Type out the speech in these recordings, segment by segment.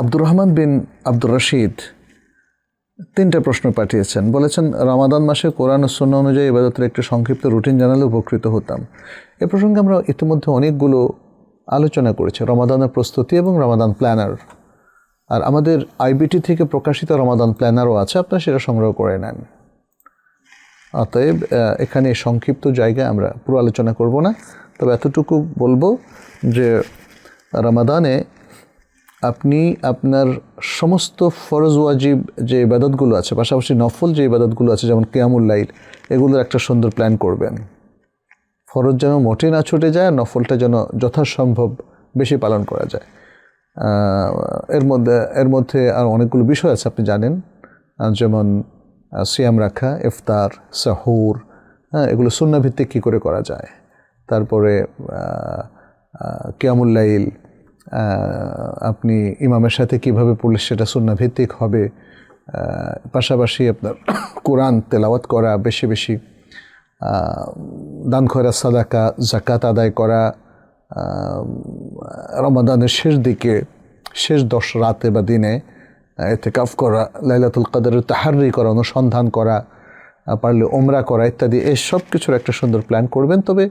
আব্দুর রহমান বিন আব্দুর রশিদ 3টা প্রশ্ন পাঠিয়েছেন। বলেছেন, রমাদান মাসে কোরআন ও সুন্নাহ অনুযায়ী ইবাদতের একটি সংক্ষিপ্ত রুটিন জানালে উপকৃত হতাম। এ প্রসঙ্গে আমরা ইতিমধ্যে অনেকগুলো আলোচনা করেছি, রমাদানের প্রস্তুতি এবং রমাদান প্ল্যানার। আর আমাদের আইবিটি থেকে প্রকাশিত রমাদান প্ল্যানারও আছে, আপনারা সেটা সংগ্রহ করে নেন। অতএব এখানে সংক্ষিপ্ত জায়গায় আমরা পুরো আলোচনা করব না, তবে এতটুকু বলবো যে রমাদানে আপনি আপনার সমস্ত ফরজ ওয়াজিব যে ইবাদতগুলো আছে, পাশাপাশি নফল যে ইবাদতগুলো আছে, যেমন কিয়ামুল লাইল, এগুলোর একটা সুন্দর প্ল্যান করবেন। ফরজ যেন মোটে না ছুটে যায়, নফলটা যেন যথাসম্ভব বেশি পালন করা যায়। এর মধ্যে আর অনেকগুলো বিষয় আছে, আপনি জানেন, যেমন সিয়াম রাখা, ইফতার, সাহুর, এগুলো সুন্নাহভিত্তিক কী করে করা যায়। তারপরে কিয়ামুল লাইল আপনি ইমামের সাথে কিভাবে পড়লে সেটা সুন্নাহভিত্তিক হবে। পাশাপাশি আপনার কোরআন তেলাওয়াত করা, বেশি বেশি দান খয়রাত, সাদাকা, যাকাত আদায় করা, রমাদানের শেষ দিকে, শেষ 10 রাতে বা দিনে ইতিকাফ করা, লাইলাতুল কদরের তাহাররি করা, অনুসন্ধান করা, পারলে ওমরা করা ইত্যাদি, এই সব কিছুর একটা সুন্দর প্ল্যান করবেন। তবে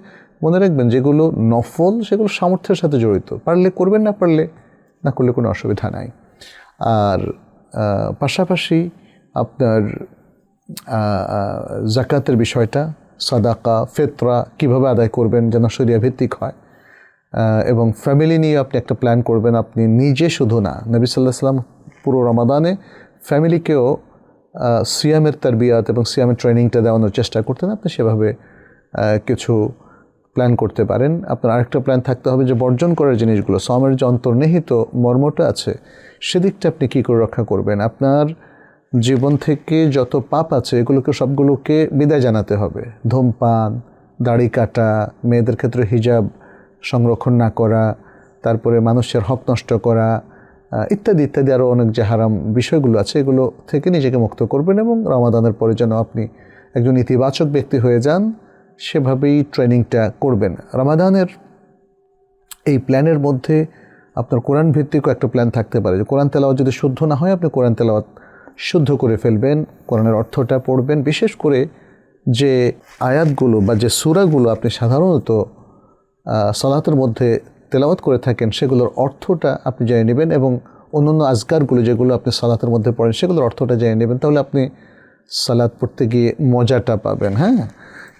মনে রাখবেন, যেগুলো নফল সেগুলো সামর্থ্যের সাথে জড়িত, পারলে করবেন, না পারলে না করলে কোনো অসুবিধা নাই। আর পাশাপাশি আপনার যাকাতের বিষয়টা, সাদাকা, ফিতরা কীভাবে আদায় করবেন যেন শরিয়া ভিত্তিক হয়, এবং ফ্যামিলি নিয়ে আপনি একটা প্ল্যান করবেন। আপনি নিজে শুধু না, নবী সাল্লাল্লাহু আলাইহি ওয়াসাল্লাম পুরো রমাদানে ফ্যামিলিকেও সিয়ামের তারবিয়াত এবং সিয়ামের ট্রেনিংটা দেওয়ানোর চেষ্টা করতেন। আপনি সেভাবে কিছু প্ল্যান করতে পারেন। আপনার আরেকটা প্ল্যান থাকতে হবে যে বর্জন করার জিনিসগুলো, সওমের যে অন্তর্নিহিত মর্মটা আছে সেদিকটা আপনি কী করে রক্ষা করবেন। আপনার জীবন থেকে যত পাপ আছে এগুলোকে সবগুলোকে বিদায় জানাতে হবে। ধূমপান, দাড়ি কাটা, মেয়েদের ক্ষেত্রে হিজাব সংরক্ষণ না করা, তারপরে মানুষের হক নষ্ট করা ইত্যাদি ইত্যাদি আরও অনেক যে হারাম বিষয়গুলো আছে, এগুলো থেকে নিজেকে মুক্ত করবেন এবং রমাদানের পরে যেন আপনি একজন ইতিবাচক ব্যক্তি হয়ে যান, সেভাবেই ট্রেনিংটা করবেন। রমাদানের এই প্ল্যানের মধ্যে আপনার কোরআন ভিত্তিকও একটা প্ল্যান থাকতে পারে, যে কোরআন তেলাওয়াত যদি শুদ্ধ না হয়, আপনি কোরআন তেলাওয়াত শুদ্ধ করে ফেলবেন, কোরআনের অর্থটা পড়বেন। বিশেষ করে যে আয়াতগুলো বা যে সূরাগুলো আপনি সাধারণত সালাতের মধ্যে তেলাওয়াত করে থাকেন, সেগুলোর অর্থটা আপনি জেনে নেবেন, এবং অন্যান্য আজকারগুলো যেগুলো আপনি সালাতের মধ্যে পড়েন সেগুলোর অর্থটা জেনে নেবেন। তাহলে আপনি সালাত পড়তে গিয়ে মজাটা পাবেন।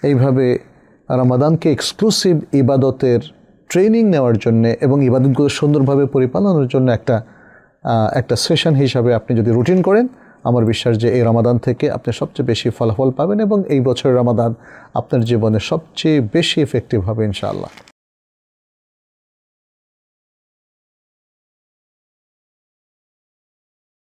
এইভাবে রমাদানকে এক্সক্লুসিভ ইবাদতের ট্রেনিং নেওয়ার জন্যে এবং ইবাদতগুলো সুন্দরভাবে পরিপালনের জন্য একটা সেশন হিসাবে আপনি যদি রুটিন করেন, আমার বিশ্বাস যে এই রমাদান থেকে আপনি সবচেয়ে বেশি ফলাফল পাবেন এবং এই বছরের রমাদান আপনার জীবনে সবচেয়ে বেশি এফেক্টিভ হবে ইনশাআল্লাহ।